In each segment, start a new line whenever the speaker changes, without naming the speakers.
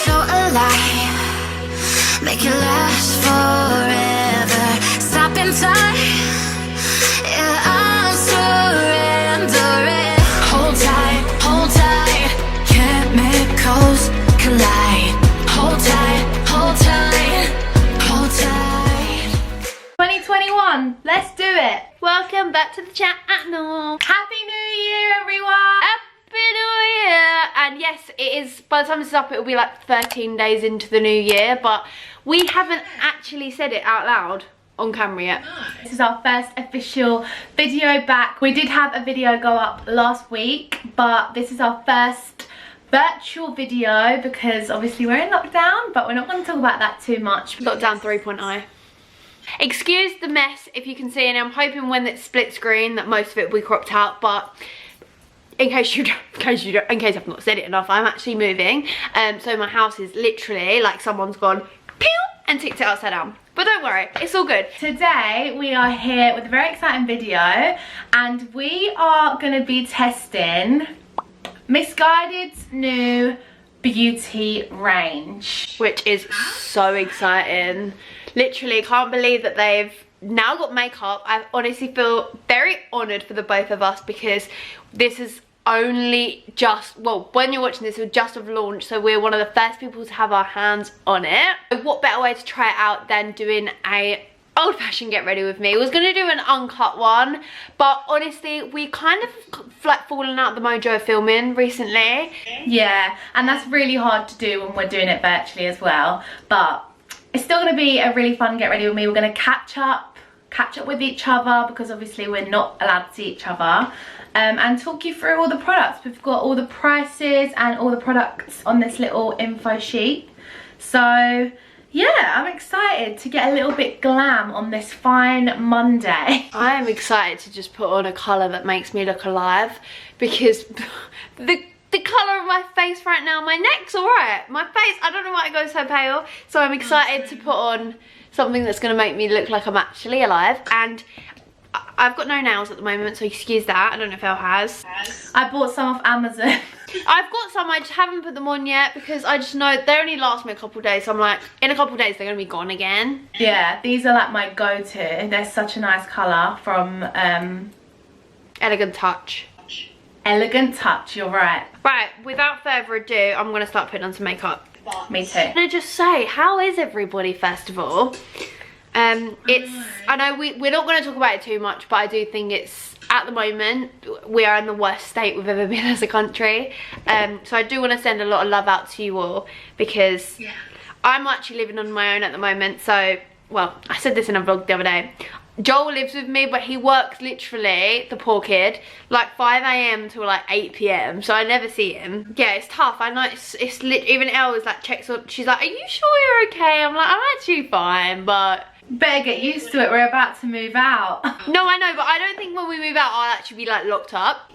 so alive, make it last forever. Stop in time, yeah, I'm surrendering. Hold tight, chemicals collide. Hold tight, hold tight, hold tight.
2021, let's do it. Welcome back to the channel. Happy New Year, everyone. Happy New Year. And yes, it is, by the time this is up, it will be like 13 days into the new year, but we haven't actually said it out loud on camera yet. This is our first official video back. We did have a video go up last week, but this is our first virtual video because obviously we're in lockdown, but we're not going to talk about that too much. Lockdown 3.0. Excuse the mess if you can see, and I'm hoping when it's split screen that most of it will be cropped out, but in case I've not said it enough, I'm actually moving. So my house is literally like someone's gone pew and ticked it upside down. But don't worry, it's all good. Today we are here with a very exciting video, and we are going to be testing Missguided's new beauty range, which is so exciting. Literally can't believe that they've now got makeup. I honestly feel very honoured for the both of us because this is only just, well, when you're watching this, it will just have launched, so we're one of the first people to have our hands on it. What better way to try it out than doing a old-fashioned get ready with me. I was going to do an uncut one, but honestly we kind of like fallen out the mojo of filming recently. Yeah, and that's really hard to do when we're doing it virtually as well, but it's still going to be a really fun get ready with me. We're going to catch up with each other because obviously we're not allowed to see each other, and talk you through all the products. We've got all the prices and all the products on this little info sheet. So yeah, I'm excited to get a little bit glam on this fine Monday. I am excited to just put on a colour that makes me look alive because the colour of my face right now, my neck's alright. My face, I don't know why it goes so pale. So I'm excited to put on something that's going to make me look like I'm actually alive. And I've got no nails at the moment, so excuse that. I don't know if Elle has. I bought some off Amazon. I've got some, I just haven't put them on yet because I just know they only last me a couple of days. So I'm like, in a couple of days they're going to be gone again. Yeah, these are like my go-to. They're such a nice colour from Elegant Touch. Elegant Touch, you're right. Right, without further ado, I'm going to start putting on some makeup. Me too. I'm going to just say, how is everybody first of all? I know we're not going to talk about it too much, but I do think it's, at the moment, we are in the worst state we've ever been as a country. So I do want to send a lot of love out to you all because I'm actually living on my own at the moment. So, well, I said this in a vlog the other day. Joel lives with me, but he works literally, the poor kid, like 5 AM till like 8 PM, so I never see him. Yeah, it's tough. I know it's even Elle is like checks on, she's like, are you sure you're okay? I'm like, I'm actually fine, but better get used to it. We're about to move out. No, I know, but I don't think when we move out I'll actually be like locked up.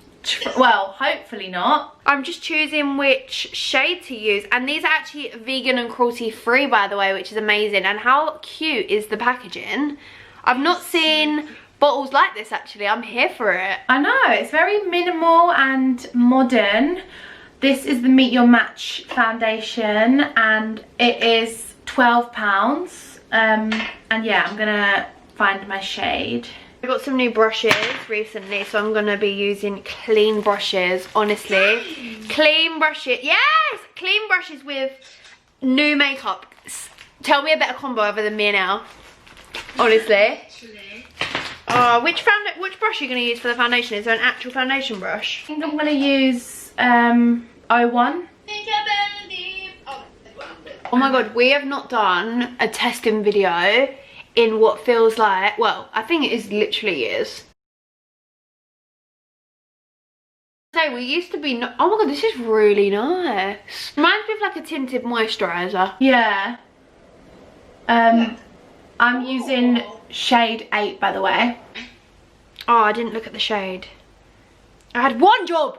Well, hopefully not. I'm just choosing which shade to use, and these are actually vegan and cruelty free, by the way, which is amazing. And how cute is the packaging? I've not seen bottles like this actually. I'm here for it. I know, it's very minimal and modern. This is the Meet Your Match foundation and it is £12. And yeah, I'm gonna find my shade. I got some new brushes recently, so I'm gonna be using clean brushes, honestly. Clean brushes, yes! Clean brushes with new makeup. Tell me a better combo other than me and Elle. Honestly. Which brush are you going to use for the foundation? Is there an actual foundation brush? I think I'm going to use 01. Oh my god, we have not done a testing video in what feels like, well, I think it is literally years. So we used to be, oh my god, this is really nice. Reminds me of like a tinted moisturiser. Yeah. I'm using shade 8, by the way. Oh, I didn't look at the shade. I had one job.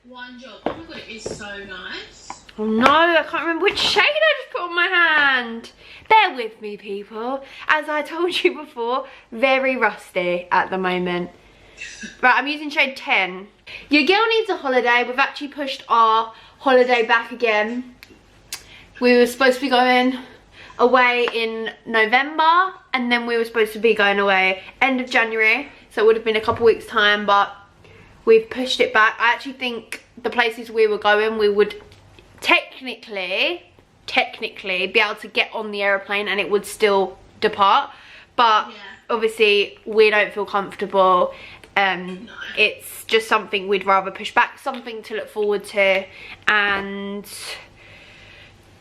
One job. Oh my god, it is so nice.
Oh no, I can't remember which shade I just put on my hand. Bear with me, people. As I told you before, very rusty at the moment. Right, I'm using shade 10. Your girl needs a holiday. We've actually pushed our holiday back again. We were supposed to be going away in November, and then we were supposed to be going away end of January, so it would have been a couple weeks time, but we've pushed it back. I actually think the places we were going, we would technically be able to get on the aeroplane and it would still depart, but obviously we don't feel comfortable. It's just something we'd rather push back, something to look forward to, and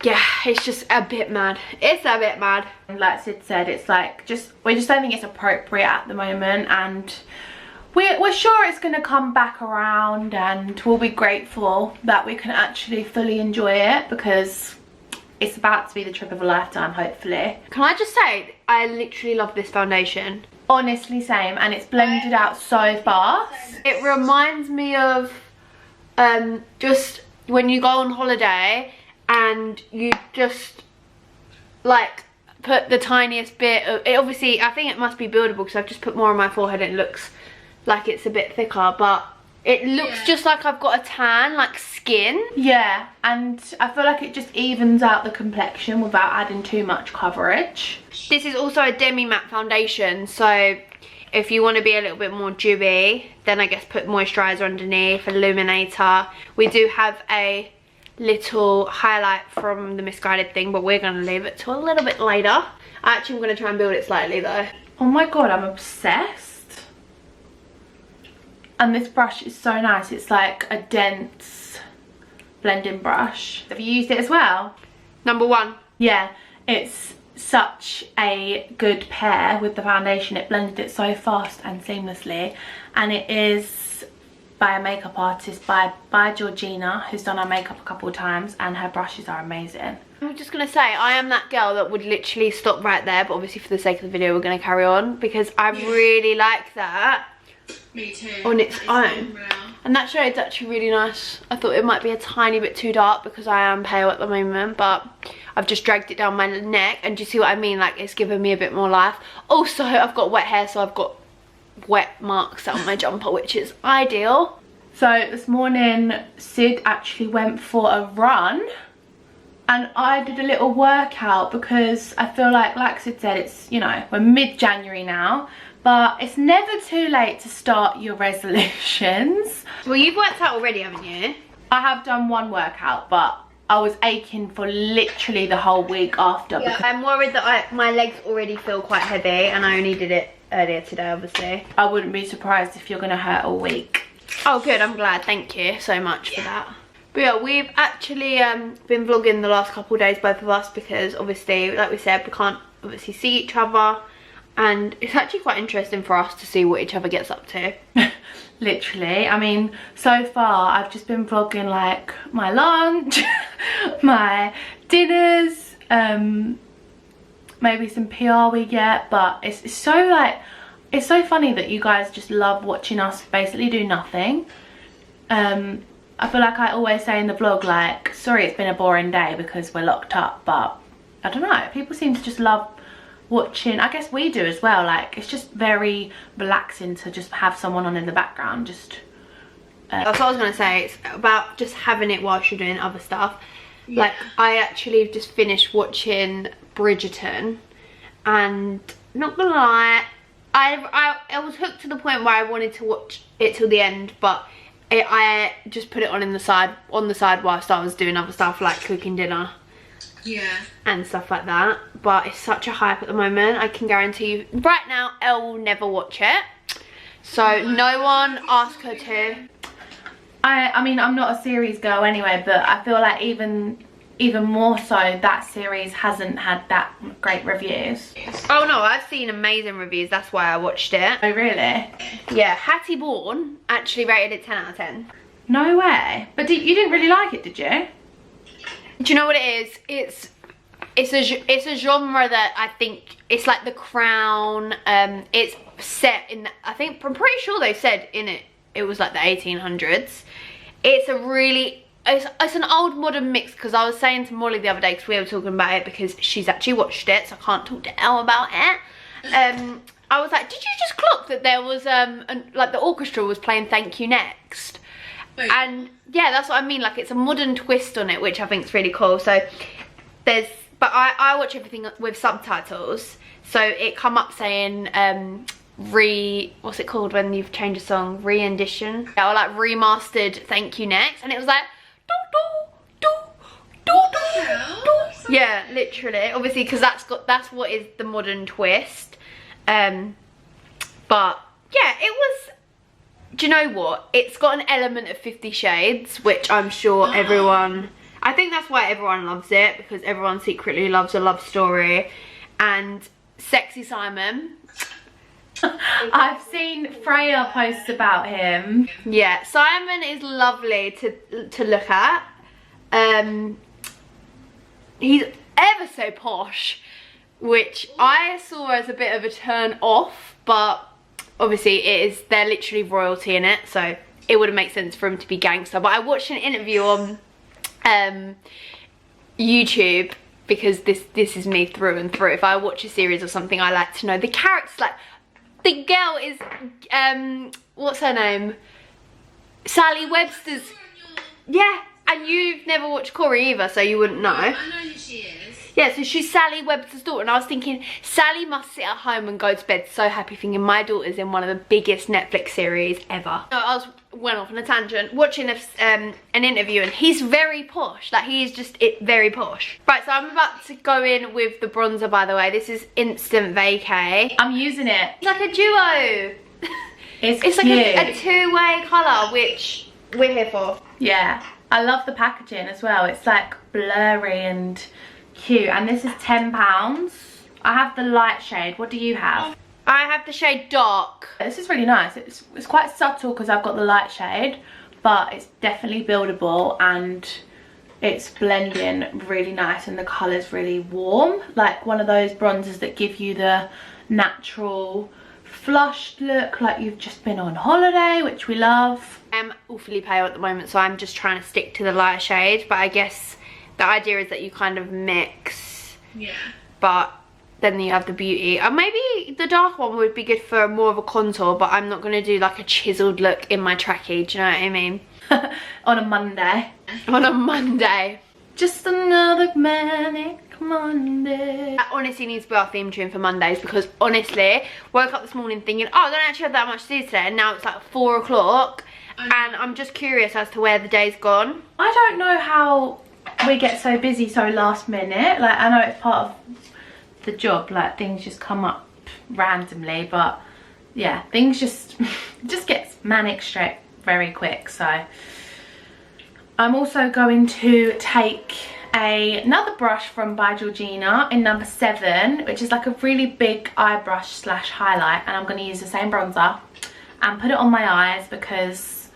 yeah, it's just a bit mad. It's a bit mad.
Like Syd said, it's like we just don't think it's appropriate at the moment, and we're sure it's going to come back around, and we'll be grateful that we can actually fully enjoy it, because it's about to be the trip of a lifetime, hopefully.
Can I just say, I literally love this foundation.
Honestly, same, and it's blended out so fast.
It reminds me of just when you go on holiday and you just like put the tiniest bit of it. Obviously I think it must be buildable because I've just put more on my forehead and it looks like it's a bit thicker, but it looks just like I've got a tan, like skin.
Yeah, and I feel like it just evens out the complexion without adding too much coverage.
This is also a demi matte foundation, so if you want to be a little bit more dewy, then I guess put moisturizer underneath, illuminator. We do have a little highlight from the Missguided thing, but we're going to leave it to a little bit later. Actually, I'm going to try and build it slightly though.
Oh my god, I'm obsessed. And this brush is so nice. It's like a dense blending brush. Have you used it as well?
Number one.
Yeah, it's such a good pair with the foundation. It blended it so fast and seamlessly, and it is by a makeup artist, by Georgina, who's done our makeup a couple of times, and her brushes are amazing.
I'm just gonna say, I am that girl that would literally stop right there, but obviously for the sake of the video we're gonna carry on, because I really like that.
Me too.
On its own. And that shade's actually really nice. I thought it might be a tiny bit too dark because I am pale at the moment, but I've just dragged it down my neck, and do you see what I mean? Like, it's given me a bit more life. Also, I've got wet hair, so I've got wet marks on my jumper, which is ideal.
So this morning Syd actually went for a run, and I did a little workout because I feel like Syd said, it's, you know, we're mid-January now, but it's never too late to start your resolutions.
Well, you've worked out already, haven't you?
I have done one workout, but I was aching for literally the whole week after.
Yeah, I'm worried that my legs already feel quite heavy, and I only did it earlier today, obviously.
I wouldn't be surprised if you're gonna hurt all week.
Oh good, I'm glad, thank you so much for that. But yeah, we've actually been vlogging the last couple of days, both of us, because obviously, like we said, we can't obviously see each other, and it's actually quite interesting for us to see what each other gets up to.
Literally, I mean, so far I've just been vlogging like my lunch, my dinners, maybe some PR we get, but it's so like, it's so funny that you guys just love watching us basically do nothing. I feel like I always say in the vlog, like, sorry it's been a boring day because we're locked up, but I don't know, people seem to just love watching. I guess we do as well. Like, it's just very relaxing to just have someone on in the background. Just
that's what I was gonna say. It's about just having it whilst you're doing other stuff. Like, I actually just finished watching Bridgerton, and not gonna lie, I was hooked to the point where I wanted to watch it till the end, but I just put it on the side whilst I was doing other stuff like cooking dinner.
Yeah.
And stuff like that. But it's such a hype at the moment. I can guarantee you right now Elle will never watch it. So no one ask her to.
I mean, I'm not a series girl anyway, but I feel like even more so that series hasn't had that great reviews.
Oh no, I've seen amazing reviews, that's why I watched it.
Oh really?
Yeah, Hattie Bourne actually rated it 10 out of 10.
No way. But you didn't really like it, did you?
Do you know what it is? It's a genre that I think it's like The Crown. It's set in I'm pretty sure they said in it was like the 1800s. It's a really it's an old modern mix, because I was saying to Molly the other day, because we were talking about it because she's actually watched it, so I can't talk to Elle about it. I was like, did you just clock that there was like the orchestra was playing Thank You Next? And yeah, that's what I mean, like it's a modern twist on it, which I think is really cool. So but I watch everything with subtitles, so it come up saying what's it called when you've changed a song, re-edition, or like remastered thank you next, and it was like yeah, literally, obviously, because that's what is the modern twist. But yeah, it was, do you know what, it's got an element of 50 Shades, which I'm sure everyone, I think that's why everyone loves it, because everyone secretly loves a love story. And Sexy Simon,
I've seen Freya posts about him.
yeah, Simon is lovely to look at. He's ever so posh, which I saw as a bit of a turn off, but obviously they're literally royalty in it, so it wouldn't make sense for him to be gangster. But I watched an interview on YouTube, because this is me through and through. If I watch a series or something, I like to know the characters. Like, the girl is what's her name, Sally Webster's, yeah, and you've never watched Corey either, so you wouldn't know.
I know who she is.
Yeah, so she's Sally Webster's daughter, and I was thinking, Sally must sit at home and go to bed so happy, thinking my daughter's in one of the biggest Netflix series ever. So I went off on a tangent, watching an interview, and he's very posh. Like, he's just very posh. Right, so I'm about to go in with the bronzer, by the way. This is Instant Vacay.
I'm using it.
It's like a duo. It's
cute.
like a two-way colour, which we're here for.
Yeah, I love the packaging as well. It's like blurry and cute, and this is £10. I have the light shade. What do you have?
I have the shade Dark.
This is really nice. It's quite subtle because I've got the light shade, but it's definitely buildable, and it's blending really nice, and the colour's really warm, like one of those bronzers that give you the natural flushed look, like you've just been on holiday, which we love.
I'm awfully pale at the moment, so I'm just trying to stick to the lighter shade, but I guess the idea is that you kind of mix.
Yeah.
But then you have the beauty. Maybe the dark one would be good for more of a contour, but I'm not going to do like a chiseled look in my trackie, do you know what I mean?
On a Monday.
On a Monday.
Just another manic Monday.
That honestly needs to be our theme tune for Mondays, because honestly, woke up this morning thinking, oh, I don't actually have that much to do today, and now it's like 4 o'clock, and I'm just curious as to where the day's gone.
I don't know how we get so busy so last minute. Like, I know it's part of the job, like things just come up randomly, but yeah, things just gets manic straight very quick. So I'm also going to take another brush from By Georgina in number 7, which is like a really big eye brush slash highlight, and I'm going to use the same bronzer and put it on my eyes, because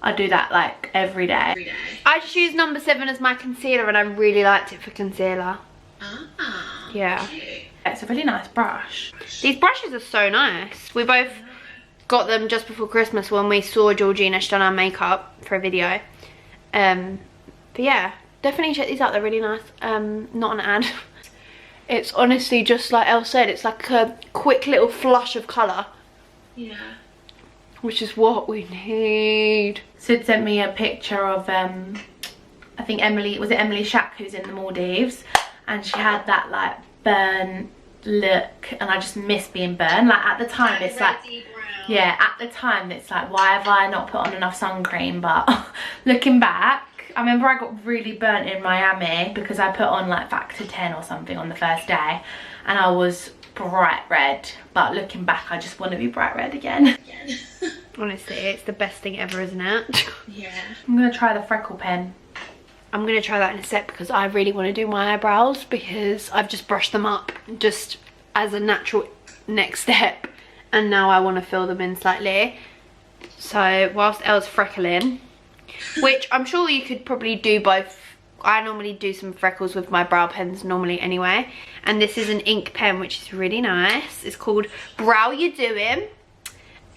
I do that like every day.
I just used number 7 as my concealer, and I really liked it for concealer.
Ah.
Yeah.
Cute.
It's a really nice brush.
These brushes are so nice. We both got them just before Christmas when we saw Georgina done our makeup for a video. But yeah, definitely check these out. They're really nice. Not an ad. It's honestly just like Elle said, it's like a quick little flush of colour.
Yeah.
Which is what we need.
Syd sent me a picture of I think Emily, was it Emily Shack, who's in the Maldives, and she had that like burn look, and I just miss being burned. Like at the time it's like, yeah, at the time it's like, why have I not put on enough sun cream? But looking back, I remember I got really burnt in Miami because I put on like factor 10 or something on the first day, and I was bright red. But looking back, I just want to be bright red again.
Honestly, it's the best thing ever, isn't it?
Yeah.
I'm gonna try the freckle pen.
I'm going to try that in a sec, because I really want to do my eyebrows, because I've just brushed them up just as a natural next step, and now I want to fill them in slightly. So whilst Elle's freckling, which I'm sure you could probably do both. I normally do some freckles with my brow pens normally anyway, and this is an ink pen which is really nice. It's called Brow You Doing,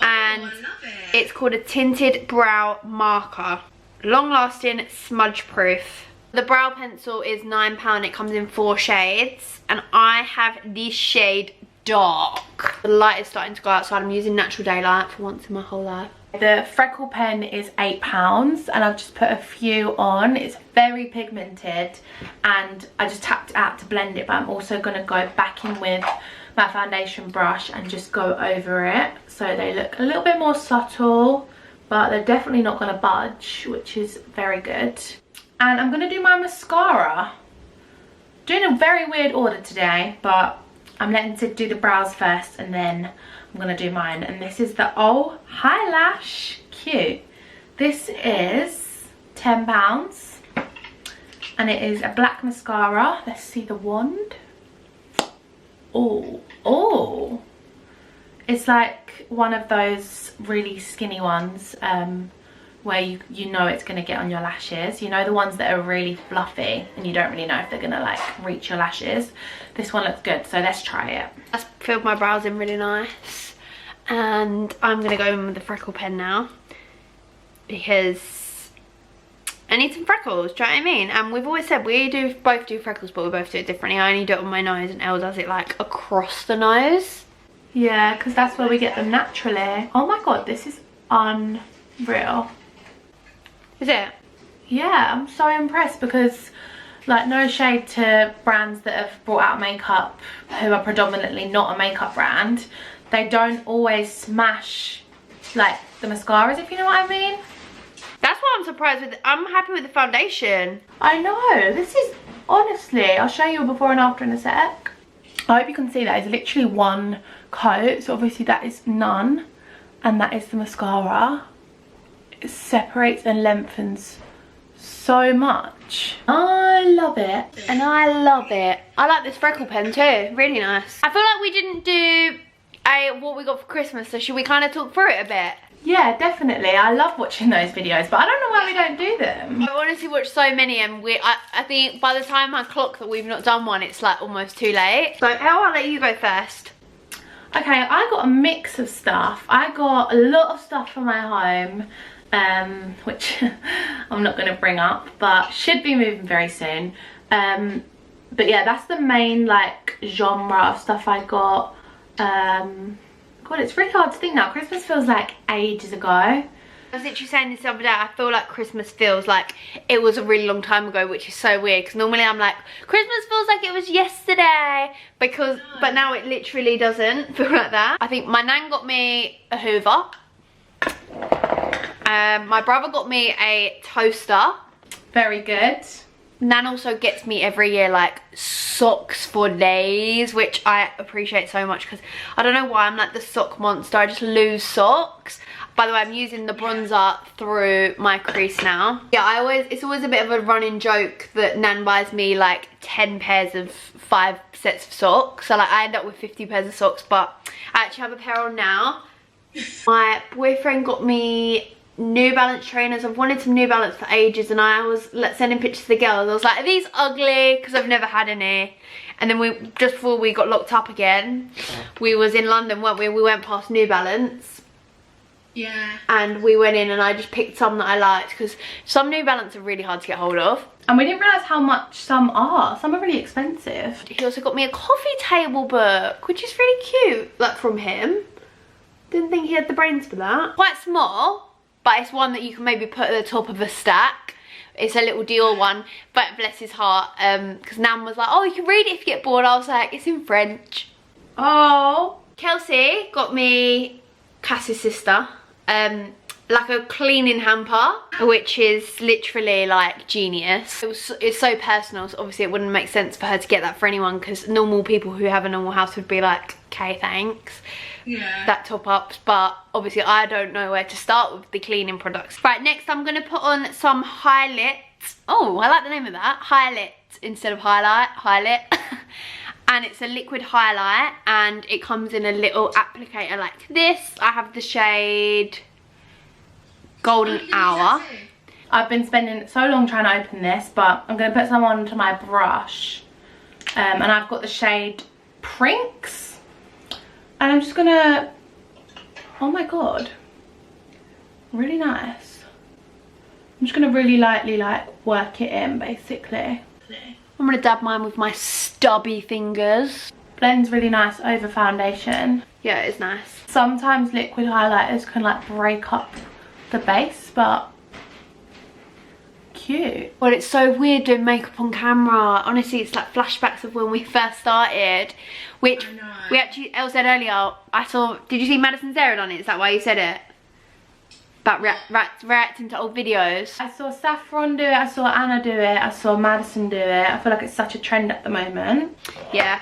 and
I love it.
it's called a tinted brow marker. Long lasting, smudge proof. The brow pencil is £9. It comes in 4 shades, and I have the shade Dark. The light is starting to go outside. I'm using natural daylight for once in my whole life.
The freckle pen is £8 and I've just put a few on. It's very pigmented and I just tapped it out to blend it, but I'm also going to go back in with my foundation brush and just go over it so they look a little bit more subtle, but they're definitely not going to budge, which is very good. And I'm going to do my mascara. Doing a very weird order today, but I'm letting Syd do the brows first and then I'm going to do mine. And this is the Oh Eyelash Cute. This is £10 and it is a black mascara. Let's see the wand. Oh, it's like one of those really skinny ones where you know it's going to get on your lashes. You know, the ones that are really fluffy and you don't really know if they're going to like reach your lashes. This one looks good, so let's try it.
I filled my brows in really nice and I'm going to go in with the freckle pen now because I need some freckles, do you know what I mean? And we've always said we both do freckles, but we both do it differently. I only do it on my nose and Elle does it like across the nose.
Yeah, because that's where we get them naturally. Oh my god, this is unreal.
Is it?
Yeah, I'm so impressed because, like, no shade to brands that have brought out makeup who are predominantly not a makeup brand. They don't always smash, like, the mascaras, if you know what I mean.
That's why I'm surprised with. I'm happy with the foundation.
I know, this is, honestly, I'll show you a before and after in a sec. I hope you can see that it's literally one coat, so obviously that is none, and that is the mascara. It separates and lengthens so much. I love it.
And I love it. I like this freckle pen too, really nice. I feel like we didn't do what we got for Christmas, so should we kind of talk through it a bit?
Yeah, definitely. I love watching those videos, but I don't know why we don't do them.
I've honestly watched so many and I think by the time I clock that we've not done one, it's like almost too late. So Elle, I'll let you go first.
Okay, I got a mix of stuff. I got a lot of stuff for my home, which I'm not going to bring up, but should be moving very soon. But yeah, that's the main like genre of stuff I got. God, it's really hard to think now. Christmas feels like ages ago.
I was literally saying this the other day, I feel like Christmas feels like it was a really long time ago, which is so weird because normally I'm like, Christmas feels like it was yesterday, because but now it literally doesn't feel like that. I think my nan got me a Hoover. My brother got me a toaster.
Very good.
Nan also gets me every year like socks for days, which I appreciate so much because I don't know why I'm like the sock monster. I just lose socks. By the way, I'm using the bronzer through my crease now. Yeah, it's always a bit of a running joke that Nan buys me like 10 pairs of 5 sets of socks. So like I end up with 50 pairs of socks, but I actually have a pair on now. My boyfriend got me New Balance trainers. I've wanted some New Balance for ages and I was sending pictures to the girls. I was like, are these ugly? Because I've never had any. And then just before we got locked up again, we was in London, weren't we? We went past New Balance.
Yeah.
And we went in and I just picked some that I liked because some New Balance are really hard to get hold of.
And we didn't realise how much some are. Some are really expensive.
He also got me a coffee table book, which is really cute, like from him. Didn't think he had the brains for that. Quite small. But it's one that you can maybe put at the top of a stack. It's a little Dior one, but bless his heart, because Nan was like, oh, you can read it if you get bored. I was like, it's in French.
Oh.
Kelsey got me, Cassie's sister, like a cleaning hamper, which is literally like genius. It's so personal, so obviously it wouldn't make sense for her to get that for anyone because normal people who have a normal house would be like, okay, thanks.
Yeah.
That top ups, but obviously I don't know where to start with the cleaning products. Right, next I'm going to put on some highlights. Oh, I like the name of that. Highlights instead of highlight. And it's a liquid highlight and it comes in a little applicator like this. I have the shade Golden Hour.
I've been spending so long trying to open this, but I'm going to put some onto my brush. And I've got the shade Prinks. And I'm just gonna, oh my god, really nice. I'm just gonna really lightly like work it in basically.
I'm gonna dab mine with my stubby fingers.
Blends really nice over foundation.
Yeah, it's nice.
Sometimes liquid highlighters can like break up the base, but cute.
Well, it's so weird doing makeup on camera. Honestly, it's like flashbacks of when we first started, which we actually, Elle said earlier, I saw, did you see Madison Sarah on it? Is that why you said it? About reacting to old videos.
I saw Saffron do it, I saw Anna do it, I saw Madison do it. I feel like it's such a trend at the moment.
Yeah,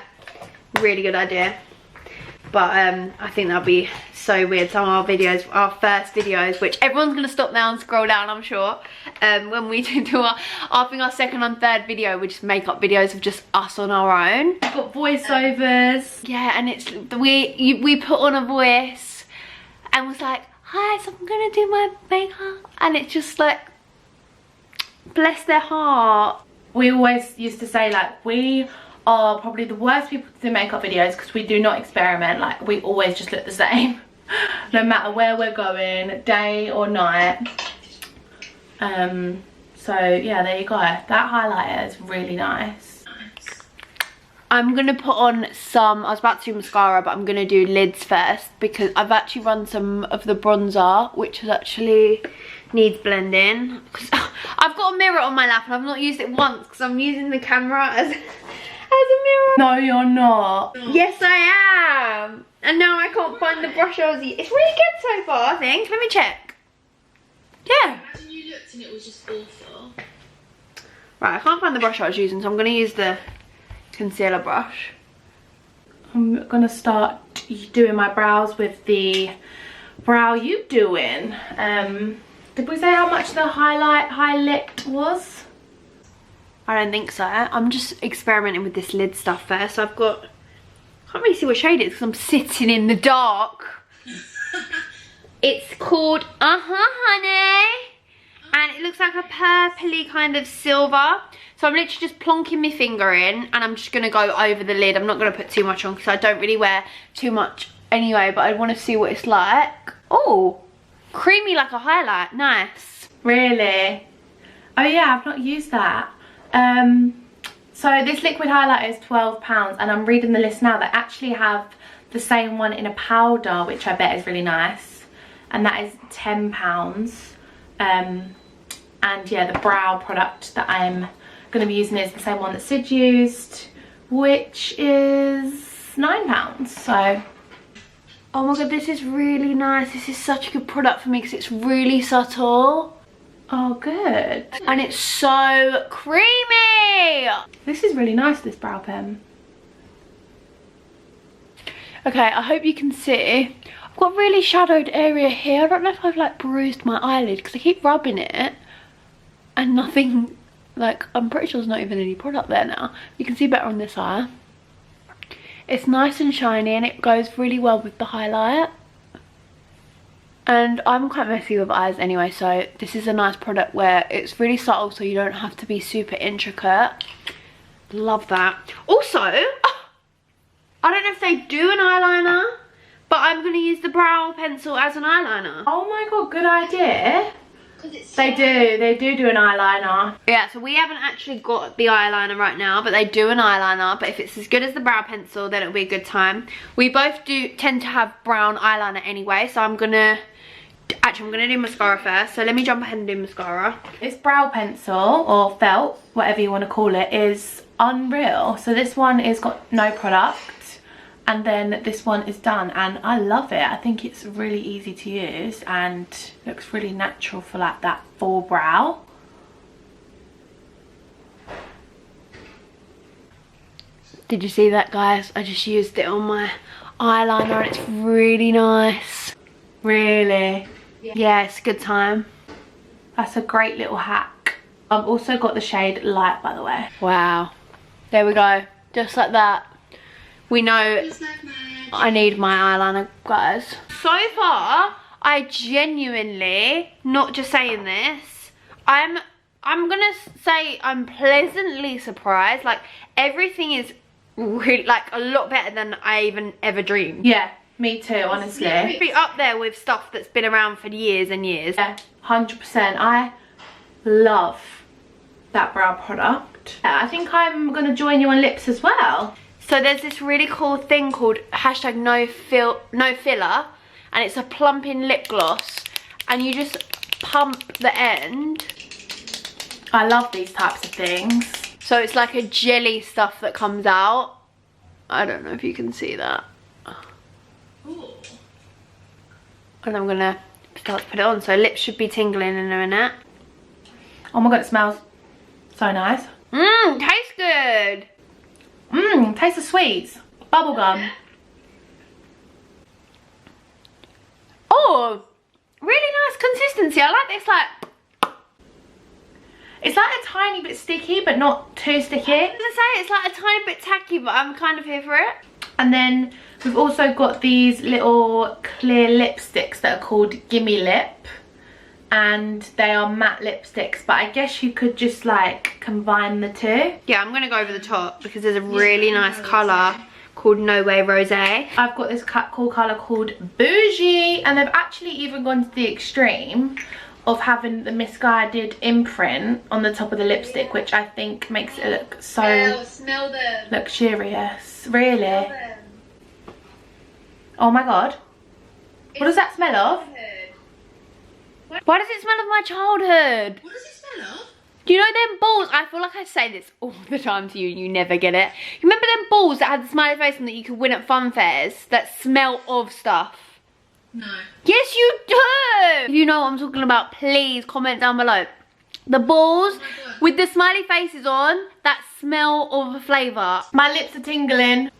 really good idea. But I think that'll be so weird. Some of our videos, our first videos, which everyone's gonna stop now and scroll down, I'm sure. When we do our, I think our second and third video, which is makeup videos of just us on our own.
We've got voiceovers.
Yeah, and it's we put on a voice and was like, hi, so I'm gonna do my makeup, and it's just like, bless their heart.
We always used to say like, we are probably the worst people to do makeup videos because we do not experiment. Like, we always just look the same no matter where we're going, day or night. So yeah, there you go. That highlighter is really nice.
I'm gonna put on some, I was about to do mascara, but I'm gonna do lids first because I've actually run some of the bronzer, which is actually needs blending. I've got a mirror on my lap and I've not used it once because I'm using the camera as a mirror.
No, you're not.
Yes, I am. And now I can't find the brush I was using. It's really good so far, I think. Let me check. Yeah.
Imagine you looked and it was just awful.
Right, I can't find the brush I was using, so I'm gonna use the concealer brush.
I'm gonna start doing my brows with the Brow You Doing. Did we say how much the highlight was?
I don't think so. I'm just experimenting with this lid stuff first. So I've got, can't really see what shade it is because I'm sitting in the dark. It's called Honey, and it looks like a purpley kind of silver. So I'm literally just plonking my finger in and I'm just gonna go over the lid. I'm not gonna put too much on because I don't really wear too much anyway, but I want to see what it's like. Oh, creamy like a highlight, nice.
Really? Oh yeah, I've not used that. So this liquid highlighter is £12 and I'm reading the list now. They actually have the same one in a powder, which I bet is really nice, and that is £10. And yeah, the brow product that I'm going to be using is the same one that Syd used, which is £9. So
oh my god, this is really nice. This is such a good product for me because it's really subtle.
oh, good.
And it's so creamy.
This is really nice, this brow pen.
Okay, I hope you can see. I've got a really shadowed area here. I don't know if I've like bruised my eyelid because I keep rubbing it and nothing, like, I'm pretty sure there's not even any product there now. You can see better on this eye. It's nice and shiny and it goes really well with the highlight. And I'm quite messy with eyes anyway, so this is a nice product where it's really subtle so you don't have to be super intricate. Love that. Also, I don't know if they do an eyeliner, but I'm going to use the brow pencil as an eyeliner.
Oh my god, good idea. They do an eyeliner.
Yeah, so we haven't actually got the eyeliner right now, but they do an eyeliner. But if it's as good as the brow pencil, then it'll be a good time. We both do tend to have brown eyeliner anyway, so I'm gonna do mascara first. So let me jump ahead and do mascara.
This brow pencil, or felt, whatever you want to call it, is unreal. So this one is got no product, and then this one is done, and I love it. I think it's really easy to use and looks really natural for like that full brow.
Did you see that, guys? I just used it on my eyeliner and it's really nice.
Really?
Yeah, it's a good time.
That's a great little hack. I've also got the shade Light, by the way.
Wow. There we go. Just like that. We know I need my eyeliner, guys. So far, I genuinely, not just saying this, I'm gonna say I'm pleasantly surprised. Like, everything is really, like, a lot better than I even ever dreamed.
Yeah, me too, honestly.
It'd be up there with stuff that's been around for years and years.
Yeah, 100%. I love that brow product. I think I'm gonna join you on lips as well.
So there's this really cool thing called hashtag no filler, and it's a plumping lip gloss, and you just pump the end.
I love these types of things.
So it's like a jelly stuff that comes out. I don't know if you can see that.
Ooh.
And I'm gonna start to put it on, so lips should be tingling in a minute.
Oh my god, it smells so nice.
Mmm, tastes good.
Mmm, taste the sweets. Bubblegum.
Oh, really nice consistency. I like this, like,
It's like a tiny bit sticky, but not too sticky.
I was gonna say it's like a tiny bit tacky, but I'm kind of here for it.
And then we've also got these little clear lipsticks that are called Gimme Lip. And they are matte lipsticks, but I guess you could just like combine the two.
Yeah, I'm gonna go over the top because there's a really nice colour called No Way Rosé.
I've got this cool colour called Bougie, and they've actually even gone to the extreme of having the Missguided imprint on the top of the lipstick, which I think makes it look so
Smell them.
luxurious. Really?
Smell them.
Oh my god. What does that smell of?
Why does it smell of my childhood?
What does it smell of?
Do you know them balls? I feel like I say this all the time to you and you never get it. You remember them balls that had the smiley face and that you could win at fun fairs that smell of stuff?
No.
Yes, you do! If you know what I'm talking about, please comment down below. The balls with the smiley faces on that smell of a flavour.
My lips are tingling.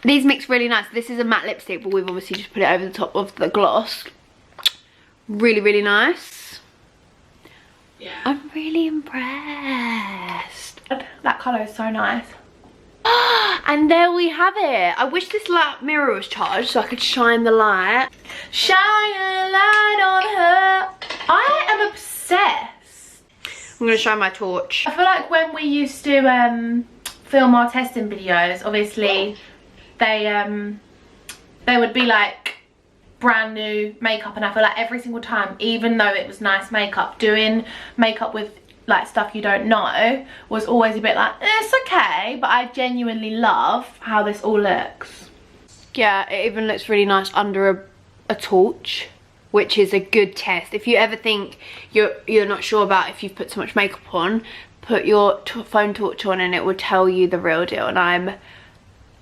These mix really nice. This is a matte lipstick, but we've obviously just put it over the top of the gloss. Really, really nice.
Yeah.
I'm really impressed.
That colour is so nice.
And there we have it. I wish this light mirror was charged so I could shine the light.
Shine a light on her. I am obsessed.
I'm gonna shine my torch.
I feel like when we used to film our testing videos, obviously they would be like brand new makeup, and I feel like every single time, even though it was nice makeup, doing makeup with like stuff you don't know was always a bit like, it's okay, but I genuinely love how this all looks.
Yeah, it even looks really nice under a torch, which is a good test. If you ever think you're not sure about if you've put so much makeup on, put your phone torch on and it will tell you the real deal. And I'm,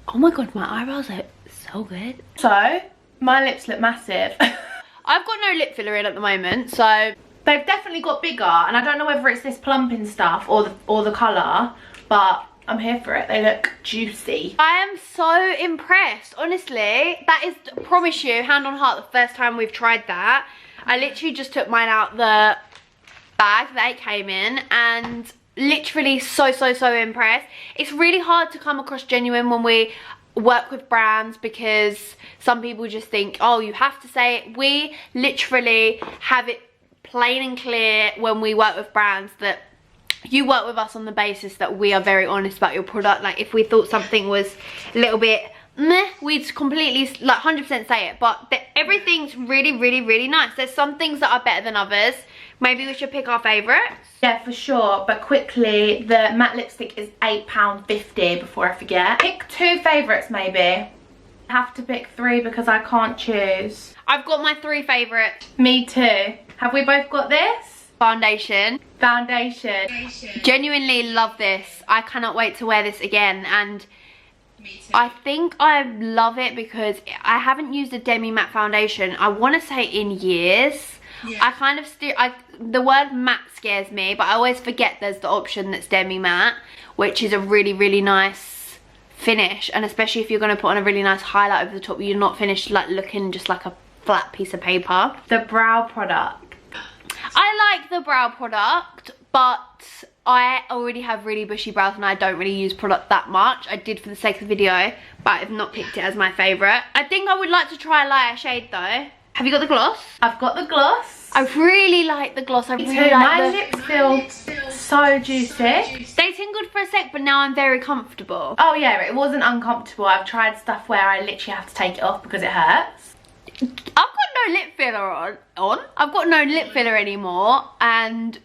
oh my god, my eyebrows are so good.
So my lips look massive.
I've got no lip filler in at the moment, so
they've definitely got bigger, and I don't know whether it's this plumping stuff or the colour, but I'm here for it. They look juicy.
I am so impressed, honestly. That is, promise you, hand on heart, the first time we've tried that. I literally just took mine out the bag that it came in, and literally so impressed. It's really hard to come across genuine when we work with brands, because some people just think, oh, you have to say it. We literally have it plain and clear when we work with brands that you work with us on the basis that we are very honest about your product. Like if we thought something was a little bit meh, we'd completely like 100% say it, but everything's really nice. There's some things that are better than others. Maybe we should pick our favourites.
Yeah, for sure, but quickly, the matte lipstick is £8.50 before I forget. Pick two favourites maybe. I have to pick three because I can't choose.
I've got my three favourites.
Me too. Have we both got this?
Foundation.
Foundation.
Genuinely love this. I cannot wait to wear this again, and
Me too.
I think I love it because I haven't used a demi matte foundation, I want to say, in years.
Yeah.
I kind of the word matte scares me, but I always forget there's the option that's demi matte, which is a really nice finish, and especially if you're going to put on a really nice highlight over the top, you're not finished like looking just like a flat piece of paper.
The brow product.
I like the brow product, but I already have really bushy brows and I don't really use product that much. I did for the sake of the video, but I've not picked it as my favourite. I think I would like to try a lighter shade though. Have you got the gloss?
I've got the gloss.
I really like the gloss. I
Me
really
too.
like
My
the...
lips feel so juicy.
They tingled for a sec, but now I'm very comfortable.
Oh yeah, it wasn't uncomfortable. I've tried stuff where I literally have to take it off because it hurts.
I've got no lip filler on. I've got no lip filler anymore, and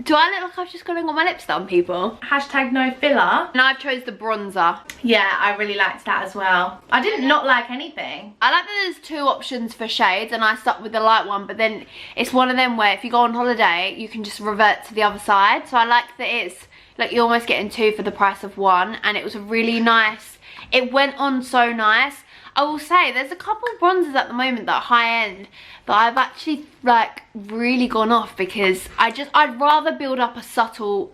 Do I look like I've just gone and got my lips done, people?
Hashtag no filler.
And I've chose the bronzer.
Yeah, I really liked that as well. I didn't not like anything.
I like that there's 2 options for shades and I stuck with the light one, but then it's one of them where if you go on holiday, you can just revert to the other side. So I like that it's like you're almost getting 2 for the price of 1, and it was a really nice, it went on so nice. I will say there's a couple of bronzers at the moment that are high end that I've actually like really gone off because I'd rather build up a subtle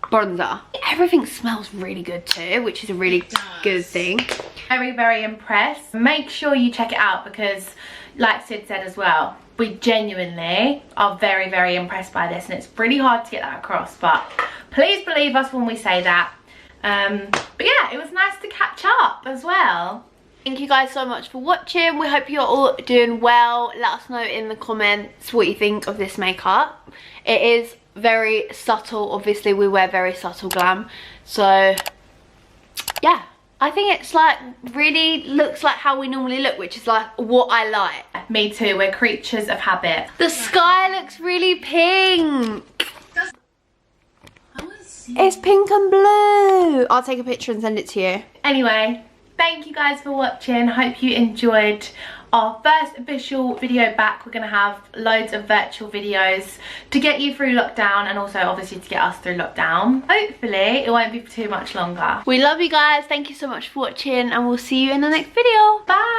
bronzer. Everything smells really good too, which is a really good thing.
Very, very impressed. Make sure you check it out because like Syd said as well, we genuinely are very, very impressed by this, and it's really hard to get that across, but please believe us when we say that. But yeah, it was nice to catch up as well.
Thank you guys so much for watching. We hope you're all doing well. Let us know in the comments what you think of this makeup. It is very subtle. Obviously we wear very subtle glam, so yeah, I think it's like really looks like how we normally look, which is like what I like.
Me too, we're creatures of habit.
The sky looks really pink. It's pink and blue. I'll take a picture and send it to you.
Anyway, thank you guys for watching. Hope you enjoyed our first official video back. We're gonna have loads of virtual videos to get you through lockdown, and also obviously to get us through lockdown. Hopefully it won't be for too much longer.
We love you guys. Thank you so much for watching, and we'll see you in the next video.
Bye.